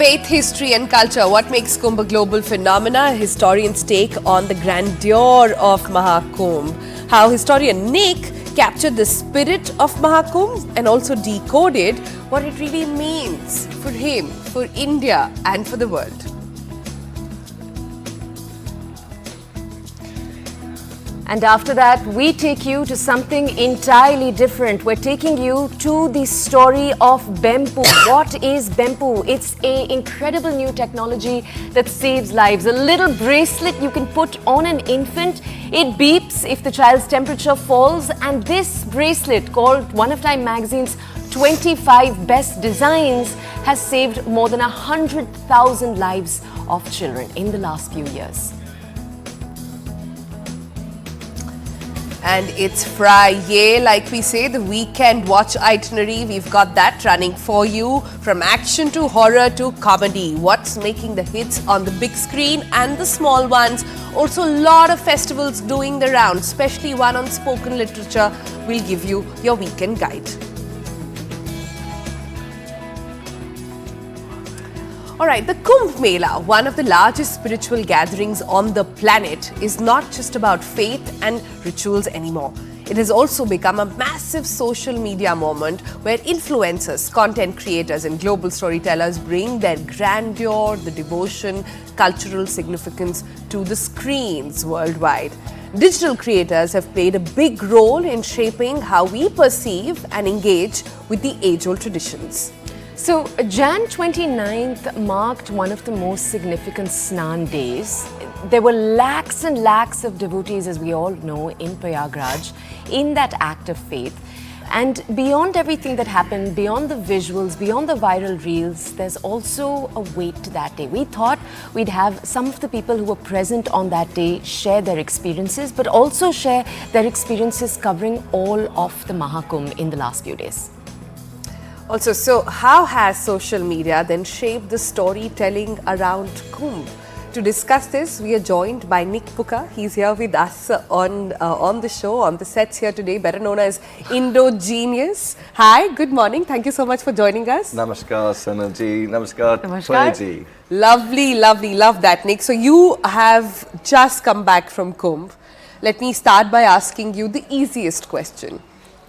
Faith, history and culture. What makes Kumbh a global phenomena? Historians' take on the grandeur of Maha Kumbh. How historian Nick captured the spirit of Maha Kumbh and also decoded what it really means for him, for India and for the world. And after that, we take you to something entirely different. We're taking you to the story of Bempu. What is Bempu? It's an incredible new technology that saves lives. A little bracelet you can put on an infant. It beeps if the child's temperature falls. And this bracelet, called one of Time Magazine's 25 Best Designs, has saved more than 100,000 lives of children in the last few years. And it's Friday, like we say, the weekend watch itinerary. We've got that running for you, from action to horror to comedy. What's making the hits on the big screen and the small ones. Also, a lot of festivals doing the rounds, especially one on spoken literature. We'll give you your weekend guide. Alright, the Kumbh Mela, one of the largest spiritual gatherings on the planet, is not just about faith and rituals anymore. It has also become a massive social media moment where influencers, content creators and global storytellers bring their grandeur, the devotion, cultural significance to the screens worldwide. Digital creators have played a big role in shaping how we perceive and engage with the age-old traditions. So, Jan 29th marked one of the most significant Snan days. There were lakhs and lakhs of devotees, as we all know, in Prayagraj, in that act of faith. And beyond everything that happened, beyond the visuals, beyond the viral reels, there's also a weight to that day. We thought we'd have some of the people who were present on that day share their experiences, but also share their experiences covering all of the Maha Kumbh in the last few days. Also, so how has social media then shaped the storytelling around Kumbh? To discuss this, we are joined by Nick Puka. He's here with us on the show, on the sets here today, better known as IndoGenius. Hi, good morning. Thank you so much for joining us. Namaskar, Sonalji. Namaskar, Namaskar. Lovely, lovely. Love that, Nick. So you have just come back from Kumbh. Let me start by asking you the easiest question.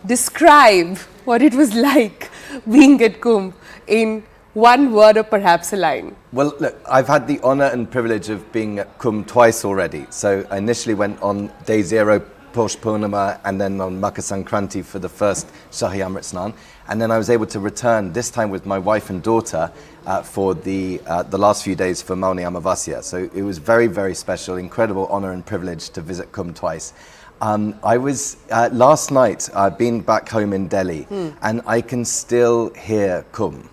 Describe what it was like being at Kumbh in one word or perhaps a line. Well, look, I've had the honour and privilege of being at Kumbh twice already. So I initially went on day 0, Posh Purnima, and then on Makar Sankranti for the first Shahi Amrit Snan. And then I was able to return, this time with my wife and daughter, for the last few days for Mauni Amavasya. So it was very, very special, incredible honour and privilege to visit Kumbh twice. I was, last night, I've been back home in Delhi, and I can still hear Kumbh.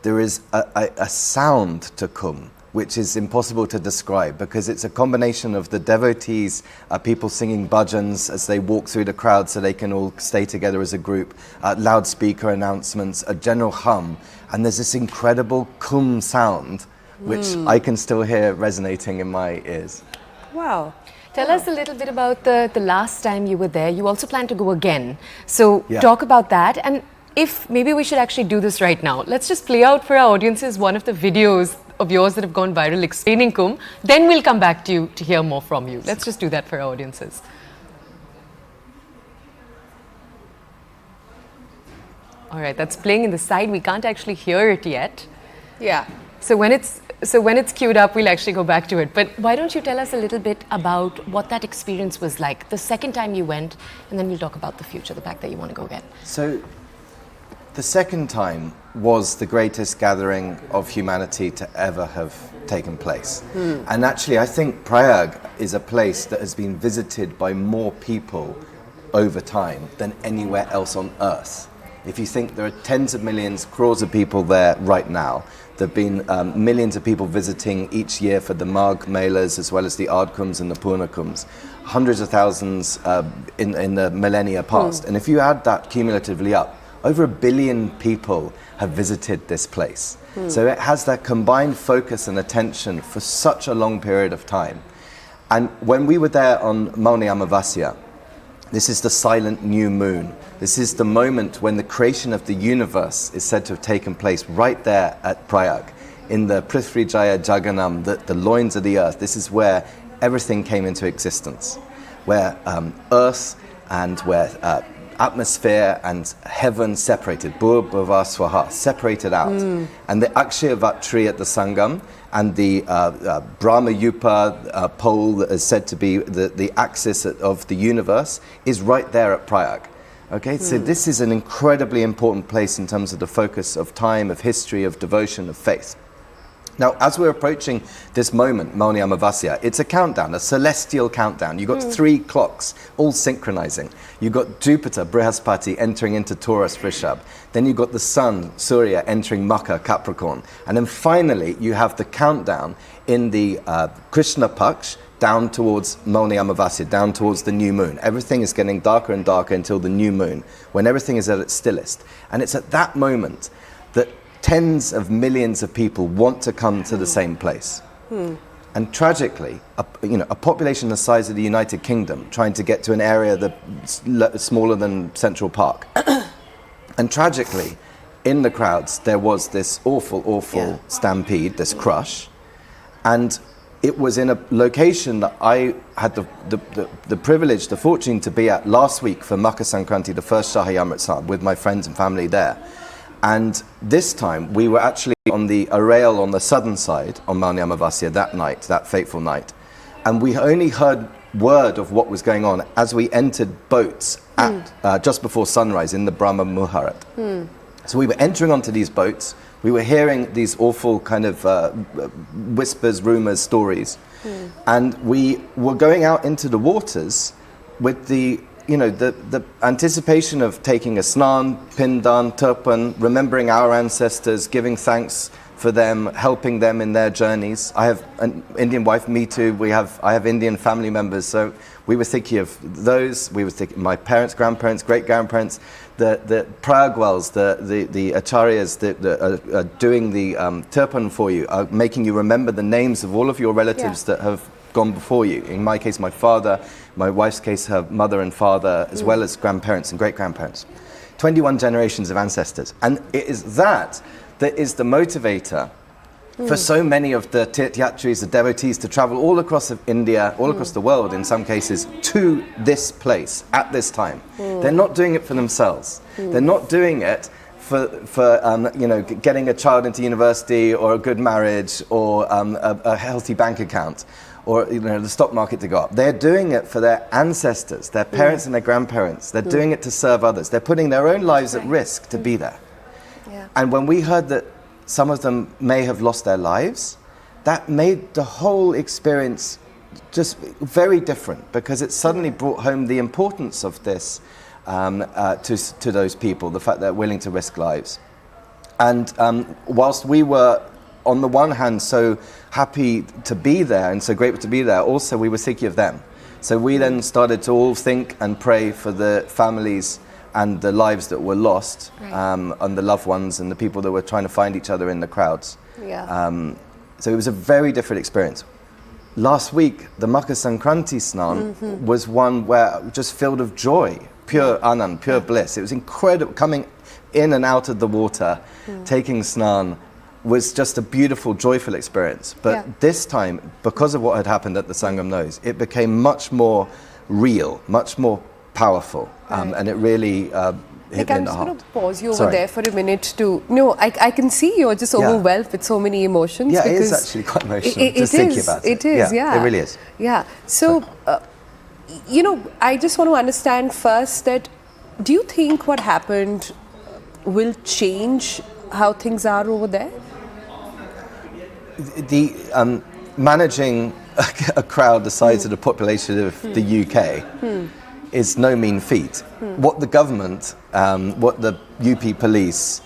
There is a sound to Kumbh, which is impossible to describe, because it's a combination of the devotees, people singing bhajans as they walk through the crowd so they can all stay together as a group, loudspeaker announcements, a general hum, and there's this incredible Kumbh sound, which I can still hear resonating in my ears. Wow. Tell us a little bit about the last time you were there. You also plan to go again. So Yeah. talk about that. And if maybe we should actually do this right now. Let's just play out for our audiences one of the videos of yours that have gone viral explaining Kumbh. Then we'll come back to you to hear more from you. Let's just do that for our audiences. All right, that's playing in the side. We can't actually hear it yet. Yeah. So when it's queued up, we'll actually go back to it. But why don't you tell us a little bit about what that experience was like the second time you went, and then we'll talk about the future, the fact that you want to go again. So the second time was the greatest gathering of humanity to ever have taken place. And actually, I think Prayag is a place that has been visited by more people over time than anywhere else on earth. If you think there are tens of millions, crores of people there right now, there have been millions of people visiting each year for the Kumbh Melas as well as the Ard Kumbhs and the Purna Kumbhs, hundreds of thousands in the millennia past. And if you add that cumulatively up, over 1 billion people have visited this place. So it has that combined focus and attention for such a long period of time. And when we were there on Mauni Amavasya, this is the silent new moon. This is the moment when the creation of the universe is said to have taken place right there at Prayag. in the Prithvi Jaya Jaganam, the loins of the earth. This is where everything came into existence, where earth and where atmosphere and heaven separated, Bhur-Bhuva Swaha, separated out. And the Akshayavat tree at the Sangam and the Brahma Yupa pole that is said to be the axis of the universe is right there at Prayag. Okay, so this is an incredibly important place in terms of the focus of time, of history, of devotion, of faith. Now, as we're approaching this moment, Mauni Amavasya, it's a countdown, a celestial countdown. You've got 3 clocks all synchronizing. You've got Jupiter, Brihaspati, entering into Taurus, Vrishab. Then you've got the sun, Surya, entering Makha, Capricorn. And then finally, you have the countdown in the Krishna Paksh, down towards Mauni Amavasya, down towards the new moon. Everything is getting darker and darker until the new moon, when everything is at its stillest. And it's at that moment that tens of millions of people want to come to the same place. And tragically, a population the size of the United Kingdom trying to get to an area that's smaller than Central Park. And tragically, in the crowds, there was this awful stampede, this crush. And it was in a location that I had the privilege, the fortune to be at last week for Makar Sankranti, the first Shahi Amrit Snan, with my friends and family there. And this time we were actually on the arrayal on the southern side on Mauni Amavasya that night, that fateful night. And we only heard word of what was going on as we entered boats at just before sunrise in the Brahma Muhurat. So we were entering onto these boats. We were hearing these awful kind of whispers, rumors, stories. And we were going out into the waters with the anticipation of taking a snan, pindan, turpan, remembering our ancestors, giving thanks for them, helping them in their journeys. I have an Indian wife, me too. I have Indian family members, so we were thinking of those. We were thinking my parents, grandparents, great-grandparents, the Prayagwals, the acharyas that are doing the turpan for you, are making you remember the names of all of your relatives that have gone before you. In my case, my father, my wife's case, her mother and father, as well as grandparents and great-grandparents. 21 generations of ancestors. And it is that is the motivator for so many of the tirthyatris, the devotees, to travel all across India, all across the world in some cases, to this place at this time. They're not doing it for themselves. They're not doing it for getting a child into university or a good marriage or a healthy bank account or the stock market to go up. They're doing it for their ancestors, their parents and their grandparents. They're doing it to serve others. They're putting their own lives at risk to be there. And when we heard that some of them may have lost their lives, that made the whole experience just very different, because it suddenly brought home the importance of this to those people, the fact that they're willing to risk lives. And whilst we were, on the one hand, so happy to be there and so grateful to be there, also we were thinking of them. So we then started to all think and pray for the families and the lives that were lost, and the loved ones and the people that were trying to find each other in the crowds. So it was a very different experience. Last week, the Makar Sankranti Snan was one where just filled of joy, pure anand, pure bliss. It was incredible. Coming in and out of the water, taking Snan, was just a beautiful, joyful experience. But this time, because of what had happened at the Sangam Nose, it became much more real, much more powerful, and it really hit me in the heart. I'm just going to pause you over there for a minute to... No, I can see you're just overwhelmed with so many emotions. Yeah, it is actually quite emotional, just thinking about it. It is, It really is. Yeah, so, I just want to understand first that, do you think what happened will change how things are over there? The managing a crowd the size of the population of the UK is no mean feat. What the government, what the UP police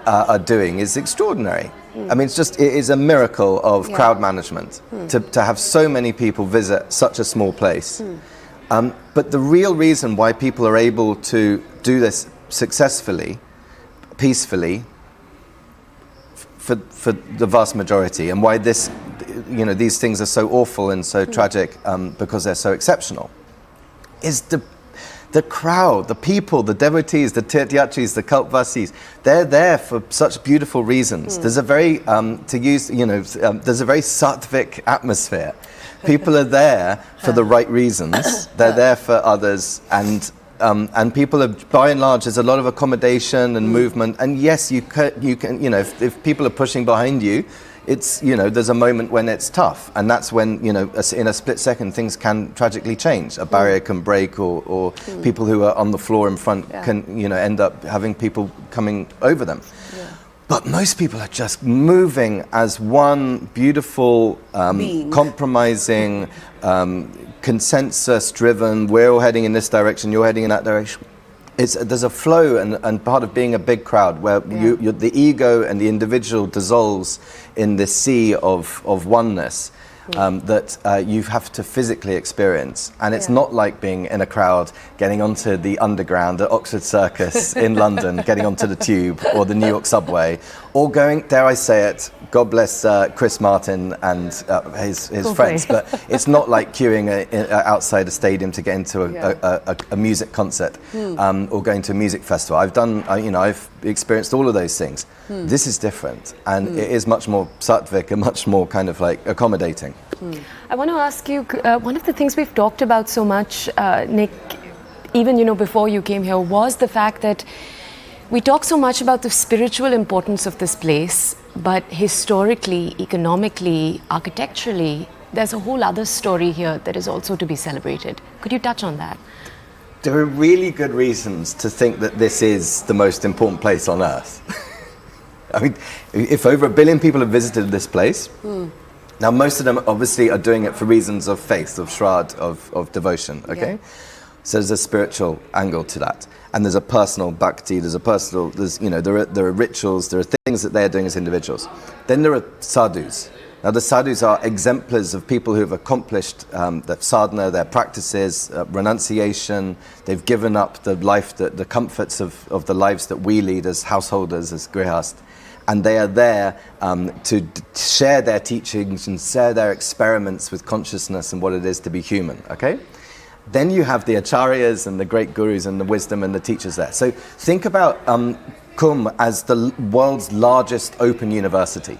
are doing is extraordinary. I mean, it is a miracle of crowd management to have so many people visit such a small place. But the real reason why people are able to do this successfully, peacefully, for the vast majority, and why these things are so awful and so tragic, because they're so exceptional, is the crowd, the people, the devotees, the tirthyachis, the kalpvasis, they're there for such beautiful reasons. There's a very, there's a very sattvic atmosphere. People are there for the right reasons. They're there for others, and people are, by and large, there's a lot of accommodation and movement. And yes, you can, if people are pushing behind you, it's, there's a moment when it's tough, and that's when, in a split second, things can tragically change. A barrier can break, or people who are on the floor in front can, end up having people coming over them. Yeah. But most people are just moving as one beautiful, compromising, consensus-driven, we're all heading in this direction, you're heading in that direction. There's a flow and part of being a big crowd where the ego and the individual dissolves in this sea of oneness that you have to physically experience. And it's not like being in a crowd, getting onto the underground at Oxford Circus in London, getting onto the tube or the New York subway, or going, dare I say it, God bless Chris Martin and his friends, but it's not like queuing outside a stadium to get into a music concert or going to a music festival. I've experienced all of those things. This is different, and it is much more sattvic and much more kind of like accommodating. I want to ask you, one of the things we've talked about so much, Nick, even before you came here, was the fact that we talk so much about the spiritual importance of this place, but historically, economically, architecturally, there's a whole other story here that is also to be celebrated. Could you touch on that? There are really good reasons to think that this is the most important place on earth. I mean, if over 1 billion people have visited this place, now most of them obviously are doing it for reasons of faith, of shrad, of devotion, okay? Yeah. So there's a spiritual angle to that. And there's a personal bhakti, there are rituals, there are things that they're doing as individuals. Then there are sadhus. Now the sadhus are exemplars of people who have accomplished their sadhana, their practices, renunciation. They've given up the life, the comforts of the lives that we lead as householders, as grihast. And they are there to share their teachings and share their experiments with consciousness and what it is to be human, okay? Then you have the acharyas and the great gurus and the wisdom and the teachers there. So think about Kumbh as the world's largest open university.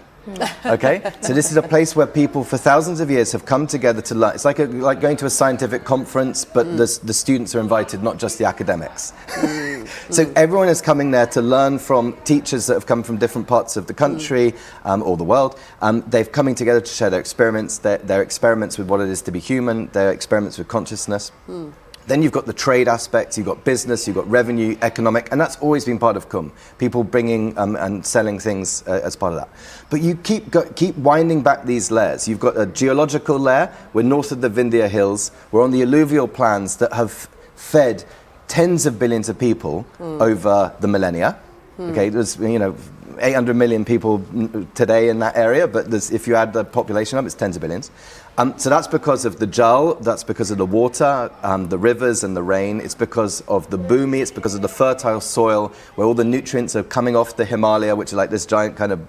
Okay, so this is a place where people for thousands of years have come together to learn. It's like going to a scientific conference, but the students are invited, not just the academics. So everyone is coming there to learn from teachers that have come from different parts of the country or the world. They're coming together to share their experiments, their experiments with what it is to be human, their experiments with consciousness. Then you've got the trade aspects, you've got business, you've got revenue, economic, and that's always been part of Kumbh. People bringing and selling things as part of that. But you keep winding back these layers. You've got a geological layer. We're north of the Vindhya Hills. We're on the alluvial plans that have fed tens of billions of people over the millennia. Okay, there's 800 million people today in that area, but if you add the population up, it's tens of billions. So that's because of the jal, that's because of the water, the rivers and the rain. It's because of the bhumi, it's because of the fertile soil where all the nutrients are coming off the Himalaya, which is like this giant kind of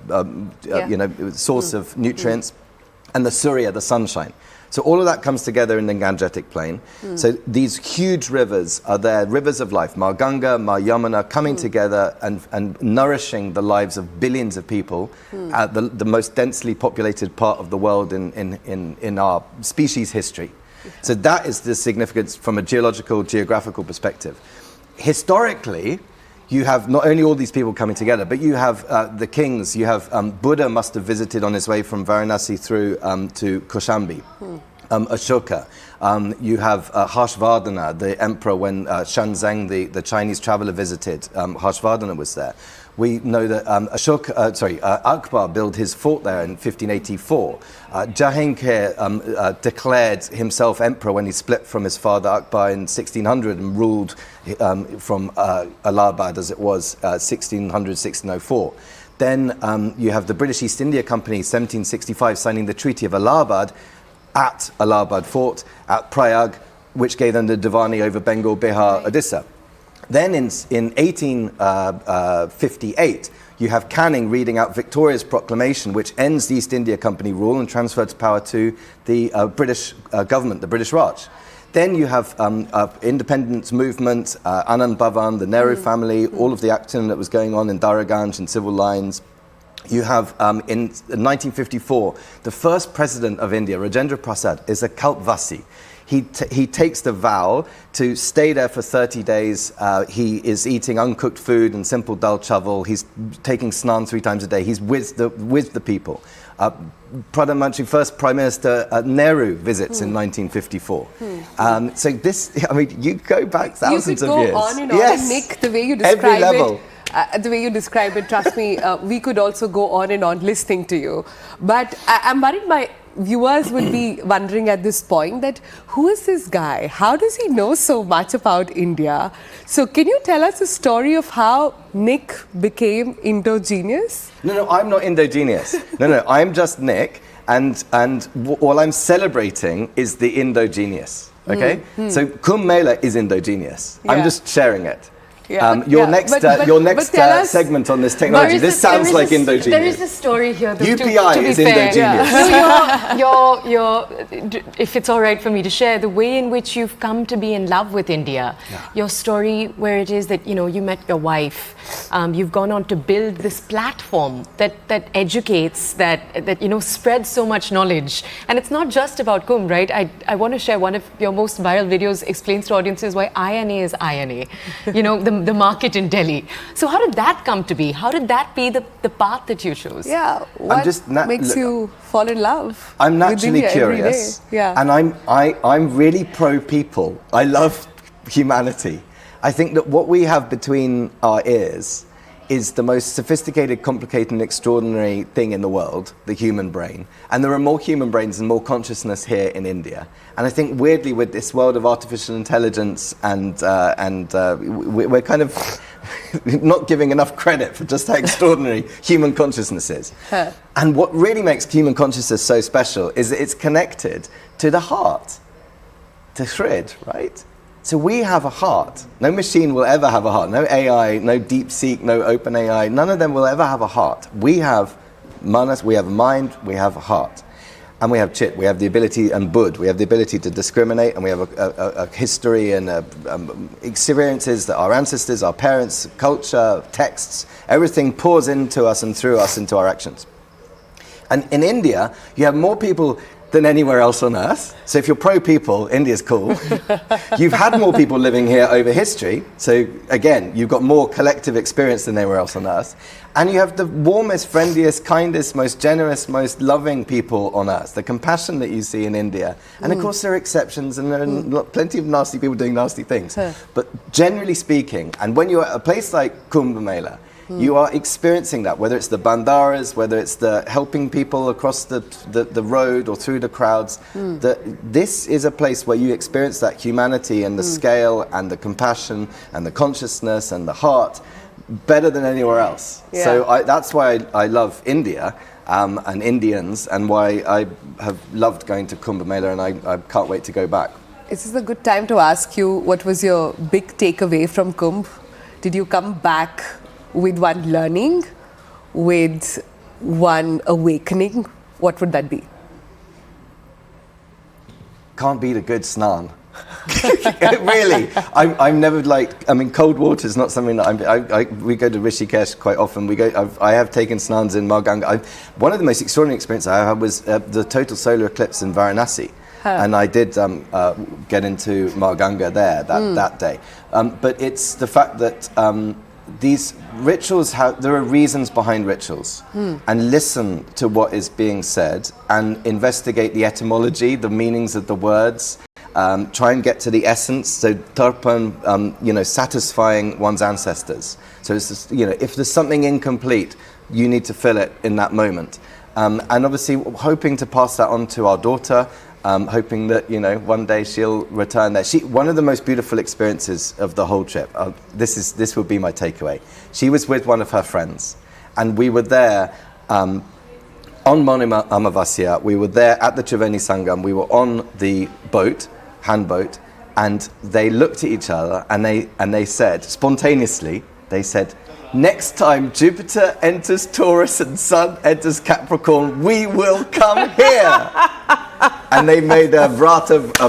source of nutrients, and the Surya, the sunshine. So all of that comes together in the Gangetic plain. So these huge rivers are there, rivers of life, Ma Ganga, Ma Yamuna, coming together and nourishing the lives of billions of people at the most densely populated part of the world in our species history. So that is the significance from a geographical perspective. Historically, you have not only all these people coming together, but you have the kings. You have Buddha must have visited on his way from Varanasi through to Kaushambi. Ashoka. You have Harshvardhana, the emperor, when Shanzang, the Chinese traveler, visited. Harshvardhana was there. We know that Akbar built his fort there in 1584. Jahangir declared himself emperor when he split from his father Akbar in 1600 and ruled from Allahabad as it was 1600-1604. Then you have the British East India Company, 1765, signing the Treaty of Allahabad at Allahabad Fort, at Prayag, which gave them the Divani over Bengal, Bihar, Odisha. Then in 1858, you have Canning reading out Victoria's proclamation, which ends the East India Company rule and transfers power to the British government, the British Raj. Then you have independence movement, Anand Bhavan, the Nehru family, all of the action that was going on in Daraganj and civil lines. You have, in 1954, the first president of India, Rajendra Prasad, is a Kalpvasi. He takes the vow to stay there for 30 days. He is eating uncooked food and simple dal chawal. He's taking Snan 3 times a day. He's with the people. Pradhan Mantri, first Prime Minister Nehru visits in 1954. So this, I mean, you go back thousands of years. You could go on and on. Yes. And Nick, the way you describe level. the way you describe it, trust me, we could also go on and on listening to you. But I'm worried my viewers would be wondering at this point that who is this guy? How does he know so much about India? So can you tell us the story of how Nick became IndoGenius? No, I'm not IndoGenius. No, I'm just Nick, and all I'm celebrating is the IndoGenius. Okay, so Kumbh Mela is IndoGenius. Yeah. I'm just sharing it. Yeah, your yeah. next tell us, segment on this technology. This sounds like IndoGenius. There is a story here. Though, UPI to be is fair. IndoGenius. So if it's all right for me to share, the way in which you've come to be in love with India, your story where it is that, you met your wife, you've gone on to build this platform that educates, that spreads so much knowledge. And it's not just about Kumbh, right? I want to share one of your most viral videos, explains to audiences why INA is INA. The market in Delhi. So how did that come to be? How did that be the path that you chose? Yeah, what makes you fall in love? I'm naturally with India curious, every day? Yeah. And I'm really pro people. I love humanity. I think that what we have between our ears is the most sophisticated, complicated, and extraordinary thing in the world, the human brain. And there are more human brains and more consciousness here in India. And I think weirdly with this world of artificial intelligence we're kind of not giving enough credit for just how extraordinary human consciousness is. And what really makes human consciousness so special is that it's connected to the heart, to Shrid, right? So we have a heart. No machine will ever have a heart. No AI, no DeepSeek, no OpenAI. None of them will ever have a heart. We have manas, we have a mind, we have a heart. And we have chit, we have the ability, and bud, we have the ability to discriminate, and we have a history and experiences that our ancestors, our parents, culture, texts, everything pours into us and through us into our actions. And in India, you have more people than anywhere else on earth. So if you're pro-people, India's cool. You've had more people living here over history. So again, you've got more collective experience than anywhere else on earth. And you have the warmest, friendliest, kindest, most generous, most loving people on earth. The compassion that you see in India. And of course there are exceptions, and there are plenty of nasty people doing nasty things. But generally speaking, and when you're at a place like Kumbh Mela, you are experiencing that, whether it's the bandaras, whether it's the helping people across the road or through the crowds. This is a place where you experience that humanity and the scale and the compassion and the consciousness and the heart better than anywhere else. Yeah. So that's why I love India and Indians, and why I have loved going to Kumbh Mela, and I can't wait to go back. This is a good time to ask you, what was your big takeaway from Kumbh? Did you come back with one learning, with one awakening? What would that be? Can't beat a good Snan. Really, I'm never cold water is not something that we go to Rishikesh quite often. I have taken Snans in Maha Kumbh. One of the most extraordinary experiences I had was the total solar eclipse in Varanasi. And I did get into Maha Kumbh there that day. But it's the fact that these rituals there are reasons behind rituals, and listen to what is being said and investigate the etymology, the meanings of the words, try and get to the essence. So tarpan, satisfying one's ancestors. So it's just, if there's something incomplete, you need to fill it in that moment. And obviously hoping to pass that on to our daughter, hoping that one day she'll return there. One of the most beautiful experiences of the whole trip. This would be my takeaway. She was with one of her friends, and we were there on Mani Amavasya. We were there at the Triveni Sangam. We were on the boat, handboat, and they looked at each other and they said spontaneously, they said, "Next time Jupiter enters Taurus and Sun enters Capricorn, we will come here." And they made a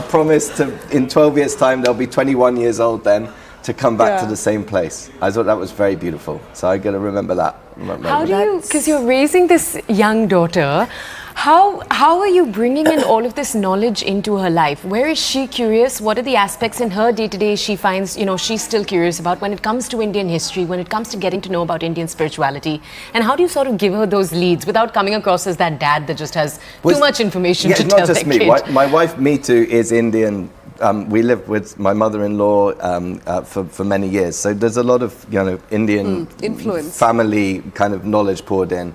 promise to, in 12 years' time, they'll be 21 years old then, to come back to the same place. I thought that was very beautiful. So I got to remember that. How do you, because you're raising this young daughter, how are you bringing in all of this knowledge into her life? Where is she curious? What are the aspects in her day-to-day she finds, she's still curious about when it comes to Indian history, when it comes to getting to know about Indian spirituality? And how do you sort of give her those leads without coming across as that dad that just has too much information to tell not just their me. kid? My wife, Meetu, is Indian. We lived with my mother-in-law for many years, so there's a lot of Indian influence, family kind of knowledge poured in.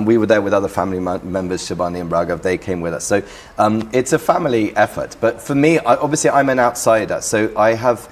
We were there with other family members, Shabani and Raghav. They came with us, so it's a family effort. But for me, obviously, I'm an outsider, so I have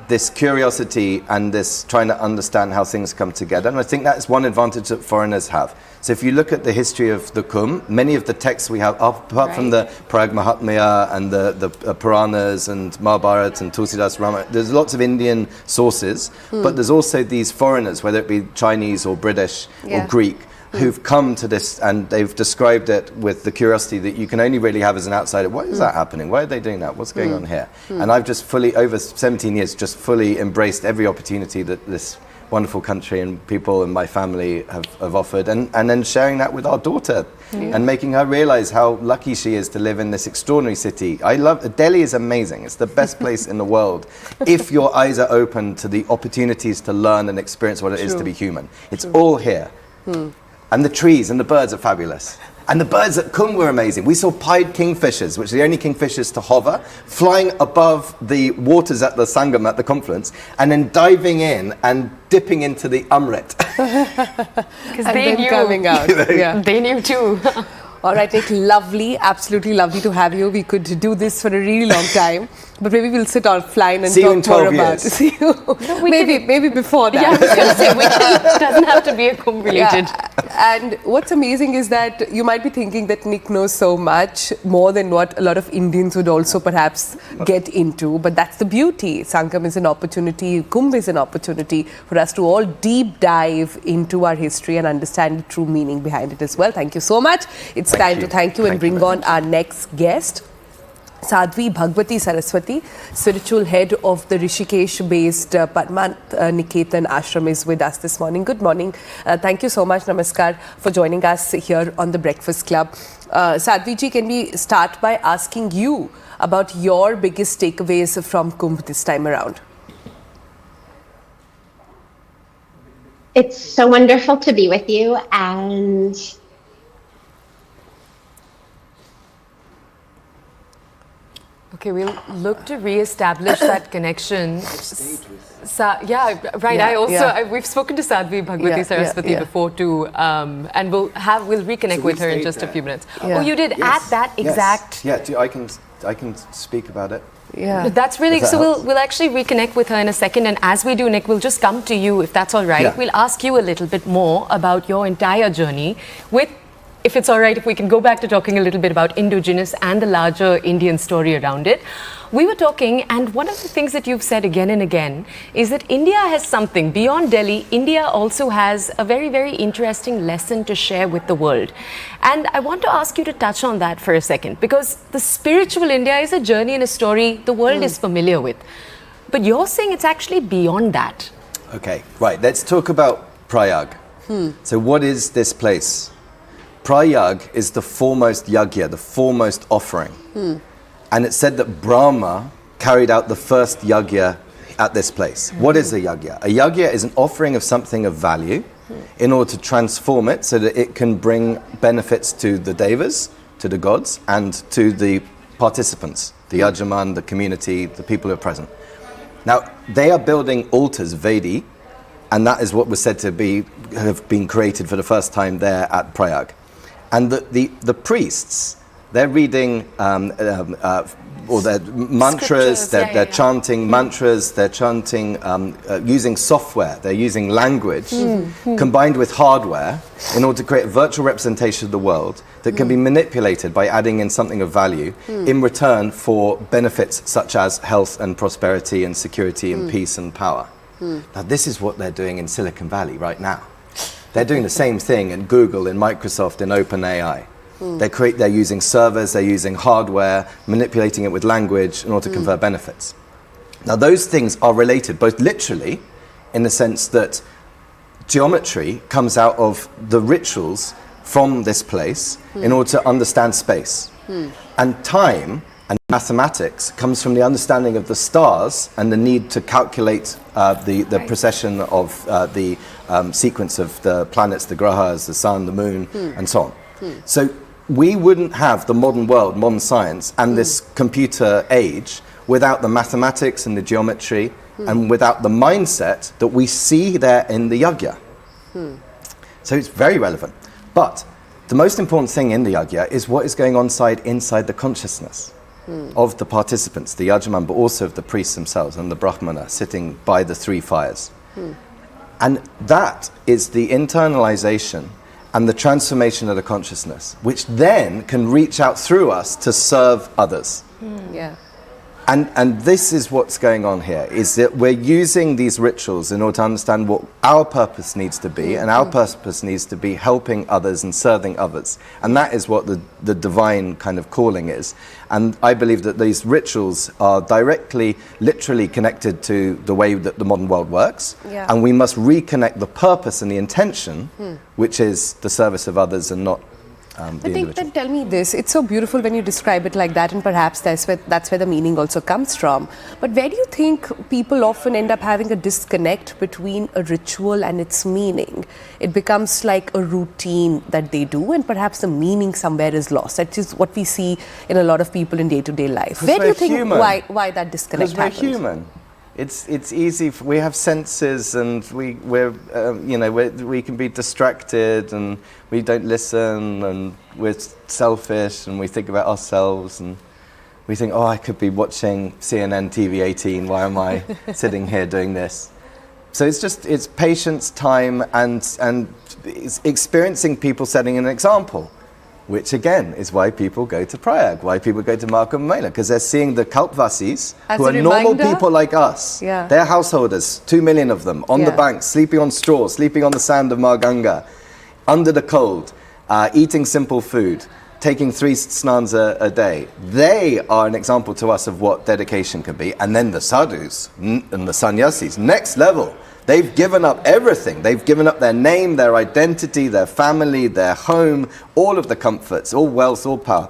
this curiosity and this trying to understand how things come together, and I think that's one advantage that foreigners have. So if you look at the history of the Kumbh, many of the texts we have, apart from the Prayag Mahatmya and the Puranas and Mahabharata and Tulsidas Ramayana, there's lots of Indian sources, but there's also these foreigners, whether it be Chinese or British or Greek, who've come to this and they've described it with the curiosity that you can only really have as an outsider. Why is that happening? Why are they doing that? What's going on here? And I've just fully, over 17 years, just fully embraced every opportunity that this wonderful country and people and my family have offered, and then sharing that with our daughter and making her realize how lucky she is to live in this extraordinary city. Delhi is amazing. It's the best place in the world if your eyes are open to the opportunities to learn and experience what it is to be human. It's all here. And the trees and the birds are fabulous. And the birds at Kumbh were amazing. We saw pied kingfishers, which are the only kingfishers to hover, flying above the waters at the Sangam, at the confluence, and then diving in and dipping into the Amrit. Because they knew. Coming out. They knew too. All right, Nick, lovely, absolutely lovely to have you. We could do this for a really long time, but maybe we'll sit offline and See you talk in 12 more about years. See you. No, maybe before that. Yeah, I was going to say, it doesn't have to be a Kumbh related. And what's amazing is that you might be thinking that Nick knows so much, more than what a lot of Indians would also perhaps get into. But that's the beauty. Sangam is an opportunity, Kumbh is an opportunity for us to all deep dive into our history and understand the true meaning behind it as well. Thank you so much. It's time to thank you and bring on our next guest. Sadhvi Bhagawati Saraswati, spiritual head of the Rishikesh-based Parmarth Niketan Ashram, is with us this morning. Good morning. Thank you so much, Namaskar, for joining us here on the Breakfast Club. Sadhvi ji, can we start by asking you about your biggest takeaways from Kumbh this time around? It's so wonderful to be with you, and Okay, we'll look to re-establish that connection. We've spoken to Sadhvi Bhagawati Saraswati before too, and we'll reconnect with her in just a few minutes. Oh, you did at that exact. I can speak about it. Yeah, that's really so. We'll actually reconnect with her in a second, and as we do, Nick, we'll just come to you if that's all right. Yeah. We'll ask you a little bit more about your entire journey with. If it's all right, if we can go back to talking a little bit about IndoGenius and the larger Indian story around it. We were talking, and one of the things that you've said again and again is that India has something beyond Delhi. India also has a very, very interesting lesson to share with the world. And I want to ask you to touch on that for a second, because the spiritual India is a journey and a story the world is familiar with. But you're saying it's actually beyond that. Okay, right. Let's talk about Prayag. So what is this place? Prayag is the foremost yagya, the foremost offering. And it's said that Brahma carried out the first yagya at this place. What is a yagya? A yagya is an offering of something of value in order to transform it so that it can bring benefits to the devas, to the gods, and to the participants, the yajaman, the community, the people who are present. Now, they are building altars, Vedi, and that is what was said to have been created for the first time there at Prayag. And the priests, they're reading or their mantras, they're chanting mantras, they're chanting using software, they're using language combined with hardware in order to create a virtual representation of the world that can be manipulated by adding in something of value in return for benefits such as health and prosperity and security and peace and power. Now this is what they're doing in Silicon Valley right now. They're doing the same thing in Google, in Microsoft, in OpenAI. They're using servers, they're using hardware, manipulating it with language in order to confer benefits. Now those things are related, both literally, in the sense that geometry comes out of the rituals from this place in order to understand space. And time and mathematics comes from the understanding of the stars and the need to calculate the precession of the sequence of the planets, the grahas, the sun, the moon, and so on. So we wouldn't have the modern world, modern science, and this computer age without the mathematics and the geometry and without the mindset that we see there in the yajna. So it's very relevant. But the most important thing in the yajna is what is going on inside the consciousness of the participants, the yajman, but also of the priests themselves and the brahmana sitting by the three fires. And that is the internalization and the transformation of the consciousness, which then can reach out through us to serve others. Yeah. And this is what's going on here, is that we're using these rituals in order to understand what our purpose needs to be, and our purpose needs to be helping others and serving others. And that is what the divine kind of calling is. And I believe that these rituals are directly, literally connected to the way that the modern world works. Yeah. And we must reconnect the purpose and the intention, which is the service of others and not But then tell me this, it's so beautiful when you describe it like that, and perhaps that's where the meaning also comes from. But where do you think people often end up having a disconnect between a ritual and its meaning? It becomes like a routine that they do, and perhaps the meaning somewhere is lost. That is what we see in a lot of people in day-to-day life. Where do you think why that disconnect happens? Because we're human. It's easy. We have senses, and we can be distracted, and we don't listen, and we're selfish, and we think about ourselves, and we think, oh, I could be watching CNN TV 18. Why am I sitting here doing this? So it's patience, time, and it's experiencing people setting an example. Which again is why people go to Prayag, why people go to Maha Kumbh Mela, because they're seeing the Kalpvasis, who are normal people like us. Yeah. They're householders, 2 million of them, on the banks, sleeping on straw, sleeping on the sand of Mar Ganga, under the cold, eating simple food, taking 3 snans a day. They are an example to us of what dedication can be. And then the sadhus and the sannyasis, next level. They've given up everything. They've given up their name, their identity, their family, their home, all of the comforts, all wealth, all power,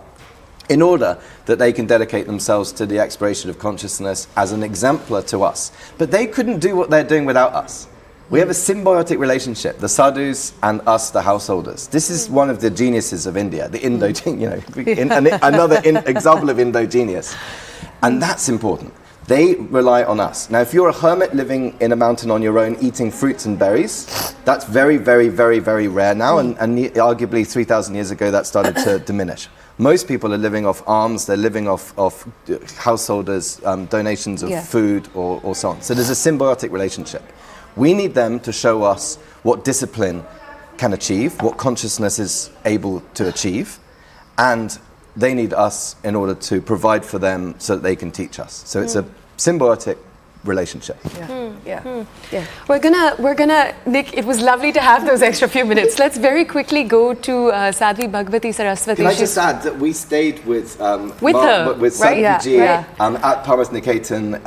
in order that they can dedicate themselves to the exploration of consciousness as an exemplar to us. But they couldn't do what they're doing without us. We have a symbiotic relationship, the sadhus and us, the householders. This is one of the geniuses of India, the another example of IndoGenius. And that's important. They rely on us. Now, if you're a hermit living in a mountain on your own, eating fruits and berries, that's very, very, very, very rare now, and arguably 3,000 years ago that started to diminish. Most people are living off alms, they're living off householders, donations of food or so on. So there's a symbiotic relationship. We need them to show us what discipline can achieve, what consciousness is able to achieve, and they need us in order to provide for them so that they can teach us. So it's a symbiotic relationship. We're gonna, Nick, it was lovely to have those extra few minutes. Let's very quickly go to Sadhvi Bhagawati Saraswati. Can I just add that we stayed with Sadhvi right? Ji at Parmarth Niketan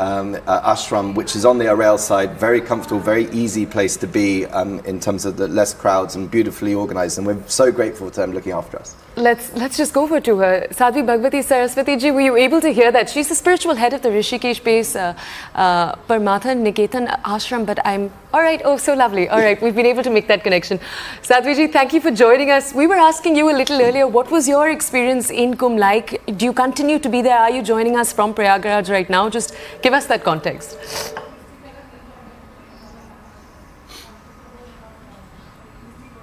Ashram, which is on the Arail side, very comfortable, very easy place to be in terms of the less crowds and beautifully organized, and we're so grateful to them looking after us. Let's just go over to her. Sadhvi Bhagawati Saraswati ji, were you able to hear that? She's the spiritual head of the Rishikesh base Parmarth Niketan Ashram, but I'm all right. Oh, so lovely. All right, we've been able to make that connection. Sadhvi ji, thank you for joining us. We were asking you a little earlier, what was your experience in Kumbh like? Do you continue to be there? Are you joining us from Prayagraj right now? Just give us that context.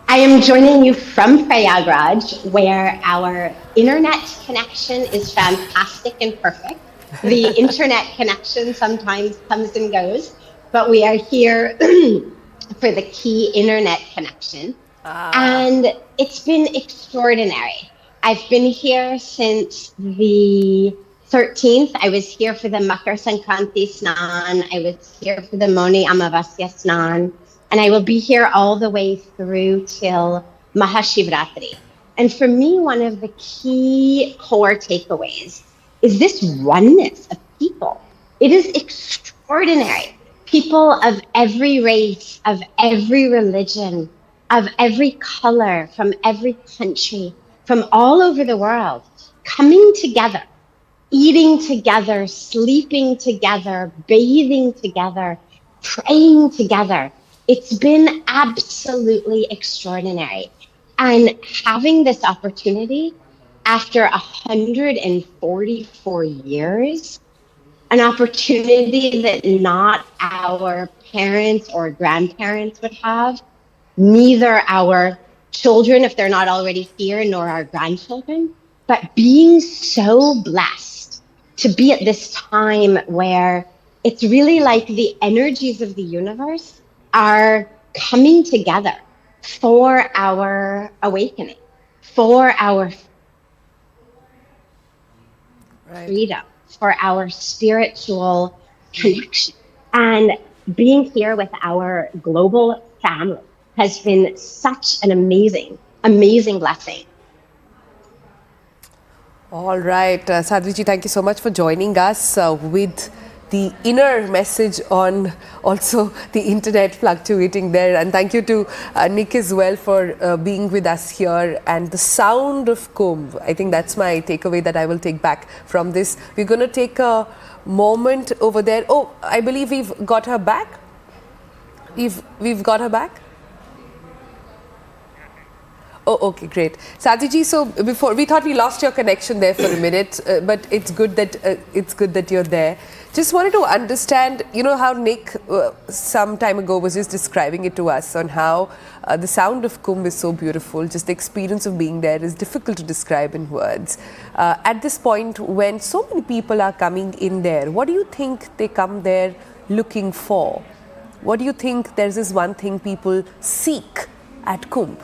I am joining you from Prayagraj, where our internet connection is fantastic and perfect. The internet connection sometimes comes and goes, but we are here for the key internet connection. And it's been extraordinary. I've been here since the 13th. I was here for the Makar Sankranti Snan. I was here for the Moni Amavasya Snan. And I will be here all the way through till Mahashivratri. And for me, one of the key core takeaways is this oneness of people. It is extraordinary. People of every race, of every religion, of every color, from every country, from all over the world, coming together, eating together, sleeping together, bathing together, praying together. It's been absolutely extraordinary. And having this opportunity after 144 years, an opportunity that not our parents or grandparents would have, neither our children, if they're not already here, nor our grandchildren, but being so blessed to be at this time where it's really like the energies of the universe are coming together for our awakening, for our freedom, for our spiritual connection. And being here with our global family has been such an amazing, amazing blessing. All right, Sadhviji, thank you so much for joining us with the inner message on also the internet fluctuating there. And thank you to Nick as well for being with us here. And the sound of Kumbh, I think that's my takeaway that I will take back from this. We're going to take a moment over there. Oh, I believe we've got her back. We've got her back. Oh, okay, great. Sadhviji, so before we thought we lost your connection there for a minute, but it's good that you're there. Just wanted to understand, you know, how Nick some time ago was just describing it to us on how the sound of Kumbh is so beautiful. Just the experience of being there is difficult to describe in words. At this point, when so many people are coming in there, what do you think they come there looking for? What do you think there's this one thing people seek at Kumbh?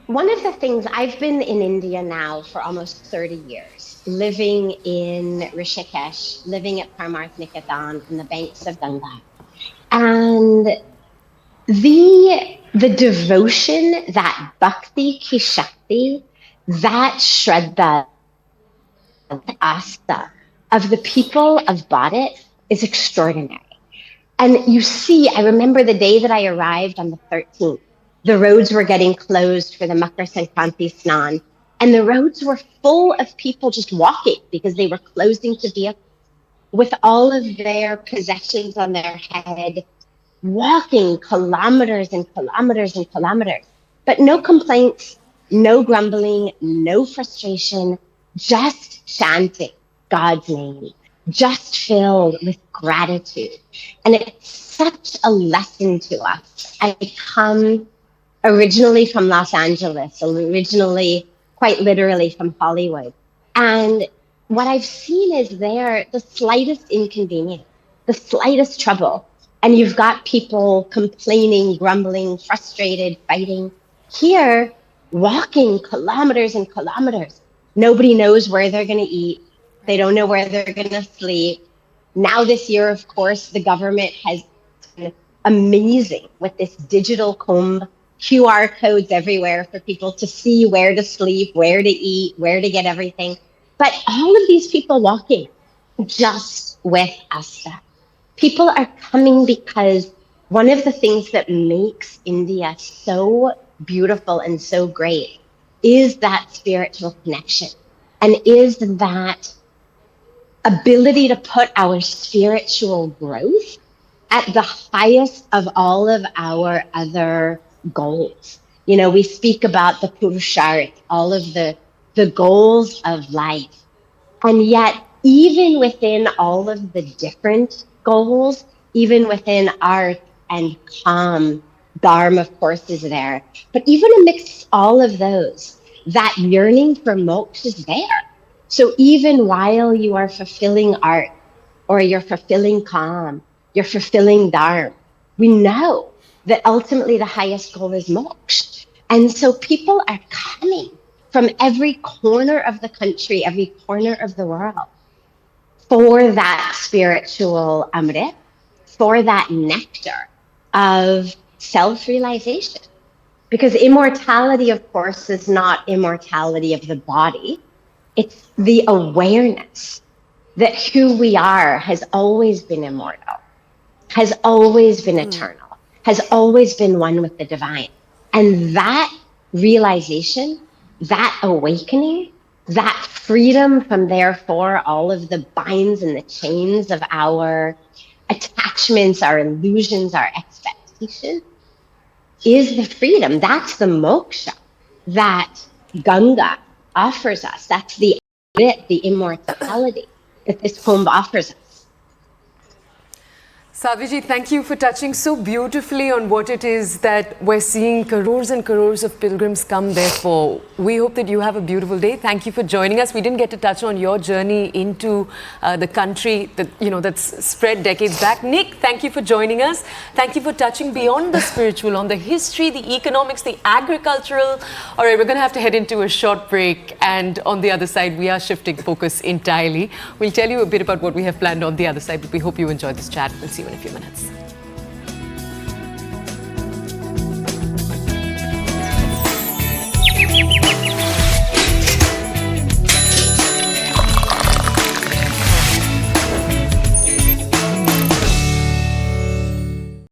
One of the things, I've been in India now for almost 30 years, living in Rishikesh, living at Parmarth Niketan on the banks of Ganga. And the devotion, that bhakti ki shakti, that shraddha, that asta of the people of Bharat is extraordinary. And you see, I remember the day that I arrived on the 13th, the roads were getting closed for the Makar Sankranti Snan, and the roads were full of people just walking because they were closing to vehicles with all of their possessions on their head, walking kilometers and kilometers and kilometers. But no complaints, no grumbling, no frustration, just chanting God's name, just filled with gratitude. And it's such a lesson to us. I come originally from Los Angeles, originally quite literally from Hollywood. And what I've seen is there, the slightest inconvenience, the slightest trouble, and you've got people complaining, grumbling, frustrated, fighting. Here, walking kilometers and kilometers. Nobody knows where they're going to eat. They don't know where they're going to sleep. Now this year, of course, the government has been amazing with this digital Kumbh, QR codes everywhere for people to see where to sleep, where to eat, where to get everything. But all of these people walking just with Asta. People are coming because one of the things that makes India so beautiful and so great is that spiritual connection, and is that ability to put our spiritual growth at the highest of all of our other goals. You know, we speak about the Purusharth, all of the goals of life. And yet, even within all of the different goals, even within art and calm, Dharma, of course, is there. But even amidst all of those, that yearning for moksha is there. So even while you are fulfilling art, or you're fulfilling calm, you're fulfilling Dharma, we know that ultimately the highest goal is moksha. And so people are coming from every corner of the country, every corner of the world, for that spiritual amrit, for that nectar of self-realization. Because immortality, of course, is not immortality of the body. It's the awareness that who we are has always been immortal, has always been eternal, has always been one with the divine. And that realization, that awakening, that freedom from therefore all of the binds and the chains of our attachments, our illusions, our expectations, is the freedom. That's the moksha that Ganga offers us. That's the immortality that this Kumbh offers us. Sadhvi, thank you for touching so beautifully on what it is that we're seeing crores and crores of pilgrims come there for. We hope that you have a beautiful day. Thank you for joining us. We didn't get to touch on your journey into the country that, that's spread decades back. Nick, thank you for joining us. Thank you for touching beyond the spiritual, on the history, the economics, the agricultural. All right, we're going to have to head into a short break. And on the other side, we are shifting focus entirely. We'll tell you a bit about what we have planned on the other side, but we hope you enjoyed this chat. We'll see you in a few minutes.